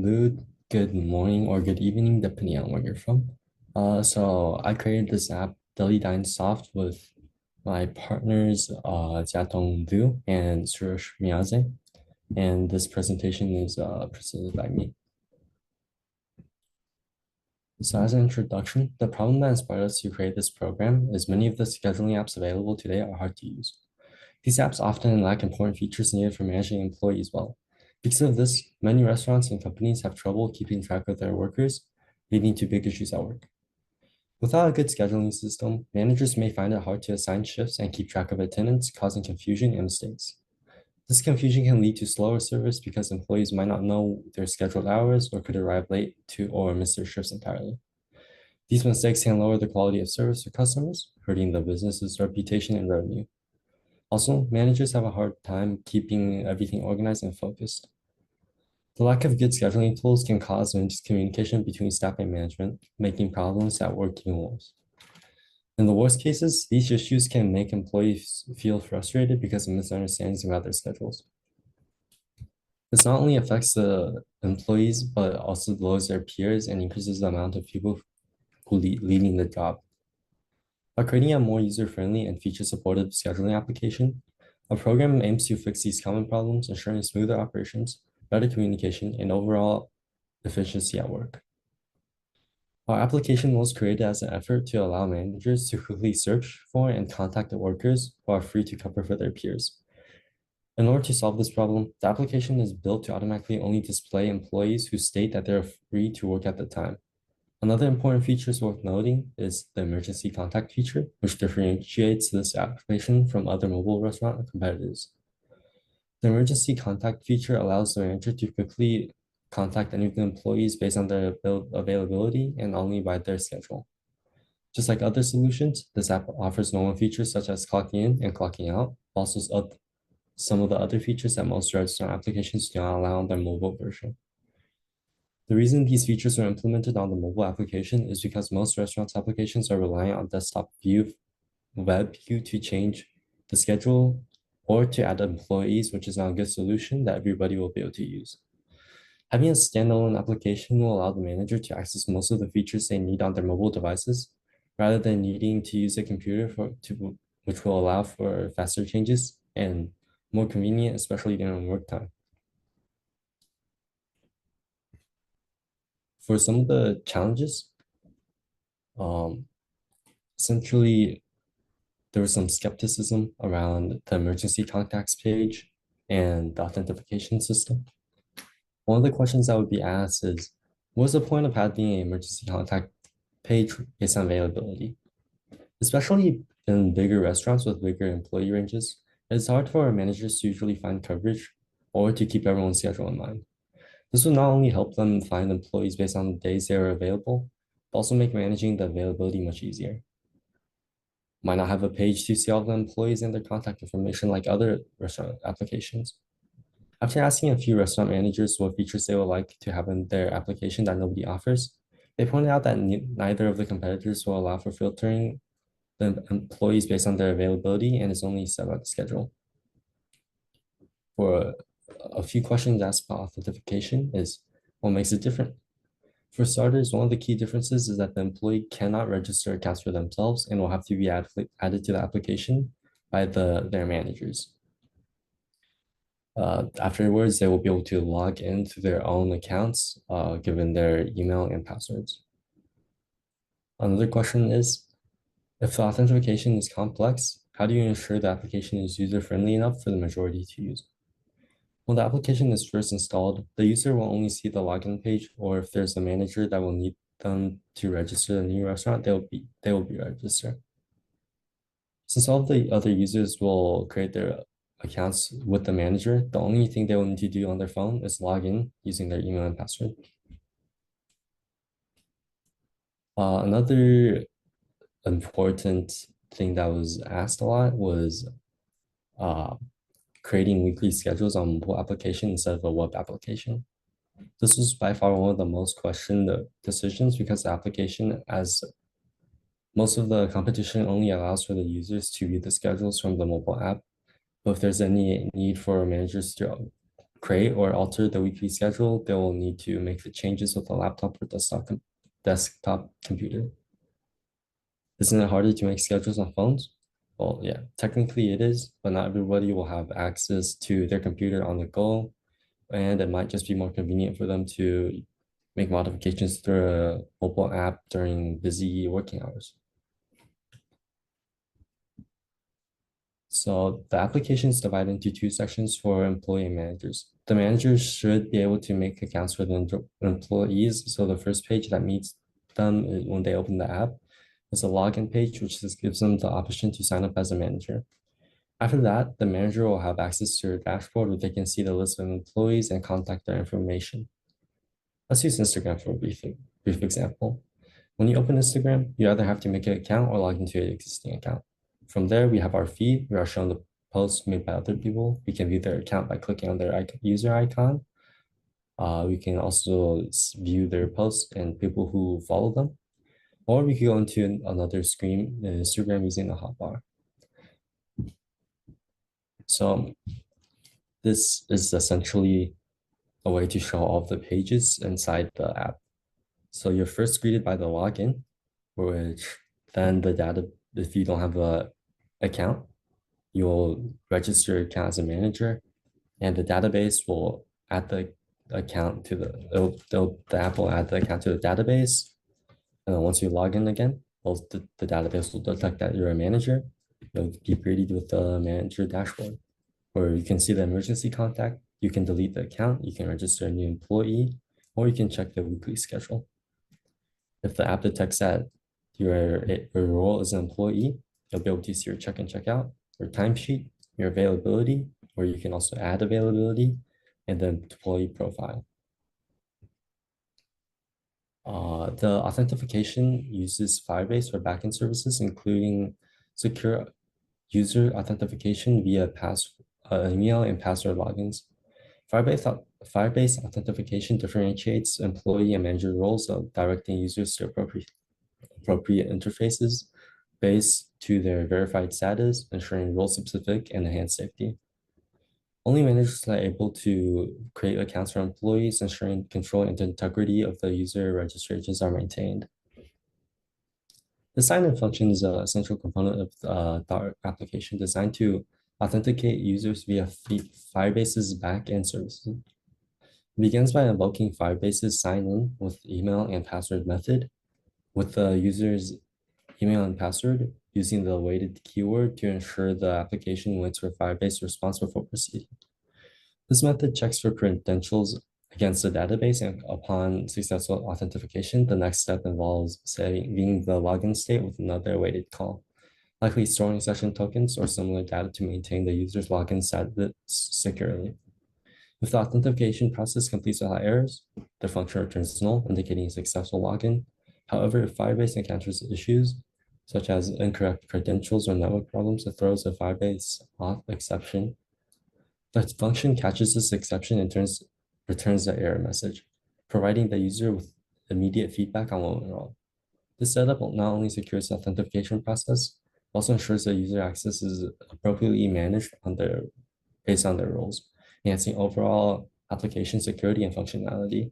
afternoon, good morning, or good evening, depending on where you're from. So I created this app, Daily Dine Soft, with my partners, Jiatong and Soroush Mirzaee. And this presentation is presented by me. So as an introduction, the problem that inspired us to create this program is many of the scheduling apps available today are hard to use. These apps often lack important features needed for managing employees well. Because of this, many restaurants and companies have trouble keeping track of their workers, leading to big issues at work. Without a good scheduling system, managers may find it hard to assign shifts and keep track of attendance, causing confusion and mistakes. This confusion can lead to slower service because employees might not know their scheduled hours or could arrive late to or miss their shifts entirely. These mistakes can lower the quality of service for customers, hurting the business's reputation and revenue. Also, managers have a hard time keeping everything organized and focused. The lack of good scheduling tools can cause miscommunication between staff and management, making problems at work even worse. In the worst cases, these issues can make employees feel frustrated because of misunderstandings about their schedules. This not only affects the employees, but also lowers their peers and increases the amount of people who leading the job. By creating a more user-friendly and feature-supportive scheduling application, our program aims to fix these common problems, ensuring smoother operations, better communication, and overall efficiency at work. Our application was created as an effort to allow managers to quickly search for and contact the workers who are free to cover for their peers. In order to solve this problem, the application is built to automatically only display employees who state that they're free to work at the time. Another important feature worth noting is the emergency contact feature, which differentiates this application from other mobile restaurant competitors. The emergency contact feature allows the manager to quickly contact any of the employees based on their availability and only by their schedule. Just like other solutions, this app offers normal features such as clocking in and clocking out, also some of the other features that most restaurant applications do not allow on their mobile version. The reason these features are implemented on the mobile application is because most restaurants applications are reliant on desktop web view to change the schedule or to add employees, which is not a good solution that everybody will be able to use. Having a standalone application will allow the manager to access most of the features they need on their mobile devices, rather than needing to use a computer which will allow for faster changes and more convenient, especially during work time. For some of the challenges, essentially, there was some skepticism around the emergency contacts page and the authentication system. One of the questions that would be asked is, what's the point of having an emergency contact page based on availability? Especially in bigger restaurants with bigger employee ranges, it's hard for our managers to usually find coverage or to keep everyone's schedule in mind. This will not only help them find employees based on the days they are available, but also make managing the availability much easier. Might not have a page to see all the employees and their contact information like other restaurant applications. After asking a few restaurant managers what features they would like to have in their application that nobody offers, they pointed out that neither of the competitors will allow for filtering the employees based on their availability and is only set on the schedule. For a few questions asked about authentication is, what makes it different? For starters, one of the key differences is that the employee cannot register accounts for themselves and will have to be added to the application by their managers. Afterwards, they will be able to log into their own accounts, given their email and passwords. Another question is, if the authentication is complex, how do you ensure the application is user-friendly enough for the majority to use? When the application is first installed, the user will only see the login page, or if there's a manager that will need them to register the new restaurant, they will be registered. Since all of the other users will create their accounts with the manager, the only thing they will need to do on their phone is log in using their email and password. Another important thing that was asked a lot was creating weekly schedules on mobile application instead of a web application. This was by far one of the most questioned decisions because the application, as most of the competition, only allows for the users to view the schedules from the mobile app. But if there's any need for managers to create or alter the weekly schedule, they will need to make the changes with a laptop or desktop computer. Isn't it harder to make schedules on phones? Well, yeah, technically it is, but not everybody will have access to their computer on the go, and it might just be more convenient for them to make modifications through a mobile app during busy working hours. So the application is divided into two sections for employee and managers. The managers should be able to make accounts for the employees. So the first page that meets them when they open the app is a login page, which just gives them the option to sign up as a manager. After that, the manager will have access to your dashboard where they can see the list of employees and contact their information. Let's use Instagram for a brief example. When you open Instagram, you either have to make an account or log into an existing account. From there, we have our feed. We are shown the posts made by other people. We can view their account by clicking on their user icon. We can also view their posts and people who follow them. Or we can go into another screen in Instagram using the hotbar. So this is essentially a way to show all of the pages inside the app. So you're first greeted by the login, which then the data, if you don't have a account, you'll register your account as a manager, and the database will add the account to the app will add the account to the database. And then once you log in again, the database will detect that you're a manager. You'll be greeted with the manager dashboard, where you can see the emergency contact. You can delete the account, you can register a new employee, or you can check the weekly schedule. If the app detects that your role as an employee, you'll be able to see your check in, check out, your timesheet, your availability, or you can also add availability, and then employee profile. The authentication uses Firebase for backend services, including secure user authentication via email and password logins. Firebase authentication differentiates employee and manager roles of directing users to appropriate interfaces based to their verified status, ensuring role-specific and enhanced safety. Only managers are able to create accounts for employees, ensuring control and integrity of the user registrations are maintained. The sign-in function is an essential component of the Dart application designed to authenticate users via Firebase's backend services. It begins by invoking Firebase's sign-in with email and password method, with the user's email and password using the weighted keyword to ensure the application waits for Firebase response before proceeding. This method checks for credentials against the database, and upon successful authentication, the next step involves saving the login state with another awaited call, likely storing session tokens or similar data to maintain the user's login status securely. If the authentication process completes without errors, the function returns null, indicating a successful login. However, if Firebase encounters issues, such as incorrect credentials or network problems, it throws a Firebase auth exception. The function catches this exception and returns the error message, providing the user with immediate feedback on what went wrong. This setup not only secures the authentication process, but also ensures that user access is appropriately managed based on their roles, enhancing overall application security and functionality.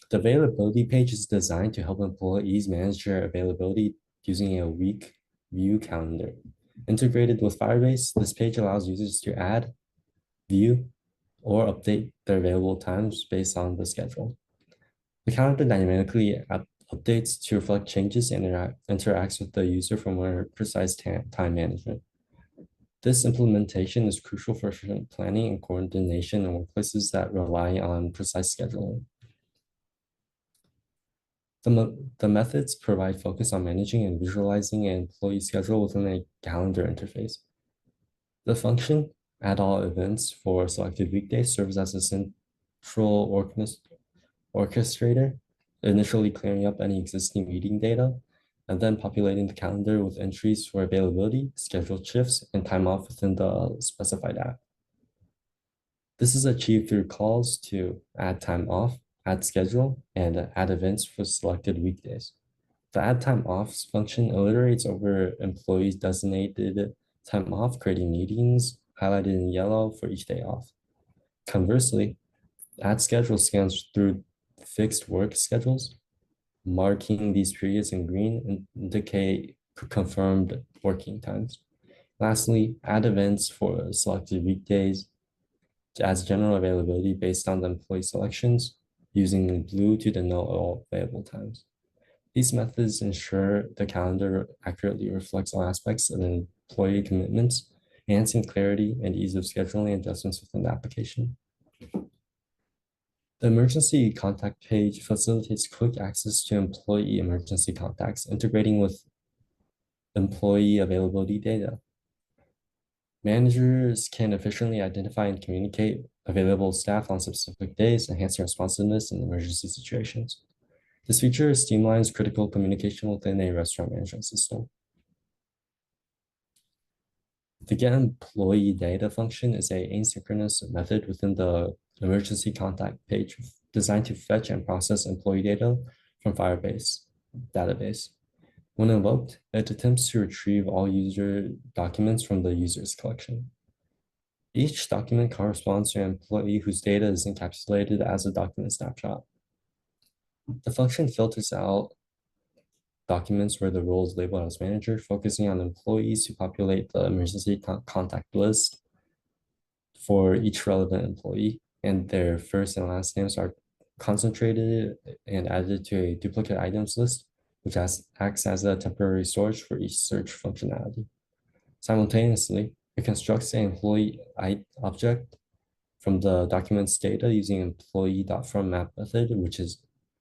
The availability page is designed to help employees manage their availability using a week view calendar. Integrated with Firebase, this page allows users to add, view, or update their available times based on the schedule. The calendar dynamically updates to reflect changes and interacts with the user for more precise time management. This implementation is crucial for efficient planning and coordination in workplaces that rely on precise scheduling. The methods provide focus on managing and visualizing an employee schedule within a calendar interface. The function add all events for selected weekdays serves as a central orchestrator, initially clearing up any existing meeting data, and then populating the calendar with entries for availability, scheduled shifts, and time off within the specified app. This is achieved through calls to add time off, add schedule, and add events for selected weekdays. The add time off function iterates over employees' designated time off, creating meetings, highlighted in yellow for each day off. Conversely, add schedule scans through fixed work schedules, marking these periods in green indicate confirmed working times. Lastly, add events for selected weekdays as general availability based on the employee selections, using blue to denote all available times. These methods ensure the calendar accurately reflects all aspects of an employee commitments, enhancing clarity and ease of scheduling adjustments within the application. The emergency contact page facilitates quick access to employee emergency contacts, integrating with employee availability data. Managers can efficiently identify and communicate available staff on specific days, enhancing responsiveness in emergency situations. This feature streamlines critical communication within a restaurant management system. The get employee data function is an asynchronous method within the emergency contact page designed to fetch and process employee data from Firebase database. When invoked, it attempts to retrieve all user documents from the user's collection. Each document corresponds to an employee whose data is encapsulated as a document snapshot. The function filters out documents where the role is labeled as manager, focusing on employees who populate the emergency contact list for each relevant employee, and their first and last names are concentrated and added to a duplicate items list, which acts as a temporary storage for each search functionality. Simultaneously, it constructs an employee object from the document's data using employee.fromMap method,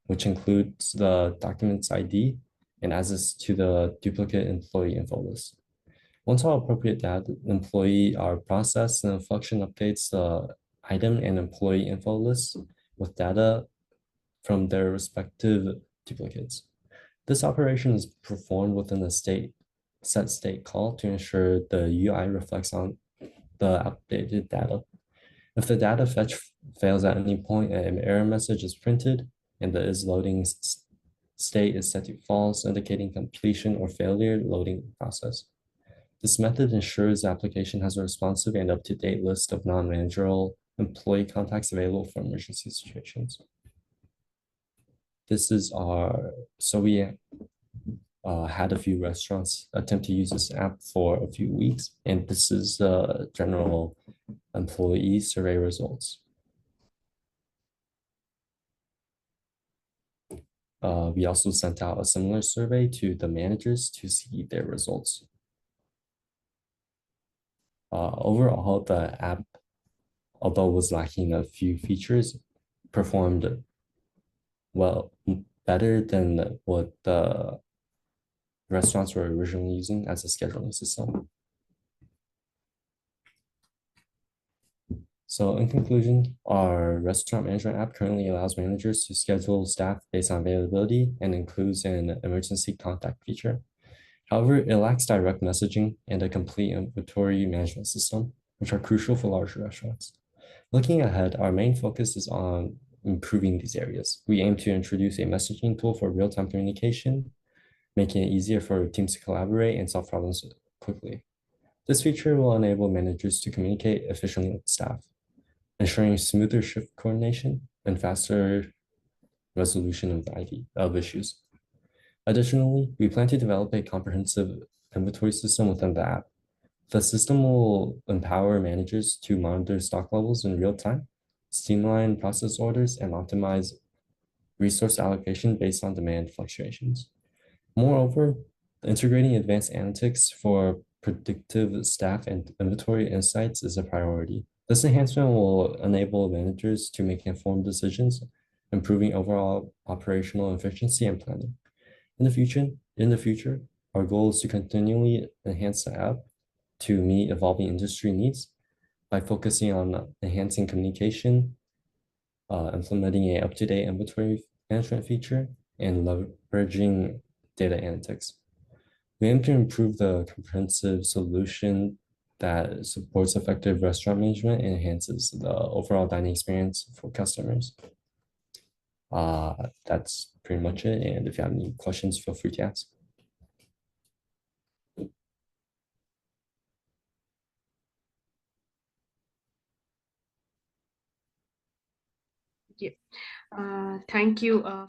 which includes the document's ID and adds this to the duplicate employee info list. Once all appropriate data employee are processed, the function updates the item and employee info lists with data from their respective duplicates. This operation is performed within a set state call to ensure the UI reflects on the updated data. If the data fetch fails at any point, an error message is printed and the is loading state is set to false, indicating completion or failure loading process. This method ensures the application has a responsive and up-to-date list of non-managerial employee contacts available for emergency situations. So we had a few restaurants attempt to use this app for a few weeks, and this is general employee survey results. We also sent out a similar survey to the managers to see their results. Overall, the app, although was lacking a few features, performed well, better than what the restaurants were originally using as a scheduling system. So in conclusion, our restaurant management app currently allows managers to schedule staff based on availability and includes an emergency contact feature. However, it lacks direct messaging and a complete inventory management system, which are crucial for large restaurants. Looking ahead, our main focus is on improving these areas. We aim to introduce a messaging tool for real-time communication, making it easier for teams to collaborate and solve problems quickly. This feature will enable managers to communicate efficiently with staff, ensuring smoother shift coordination and faster resolution of issues. Additionally, we plan to develop a comprehensive inventory system within the app. The system will empower managers to monitor stock levels in real time, streamline process orders, and optimize resource allocation based on demand fluctuations. Moreover, integrating advanced analytics for predictive staff and inventory insights is a priority. This enhancement will enable managers to make informed decisions, improving overall operational efficiency and planning. In the future, our goal is to continually enhance the app to meet evolving industry needs by focusing on enhancing communication, implementing an up-to-date inventory management feature, and leveraging data analytics. We aim to improve the comprehensive solution that supports effective restaurant management and enhances the overall dining experience for customers. That's pretty much it. And if you have any questions, feel free to ask. Yeah. Thank you.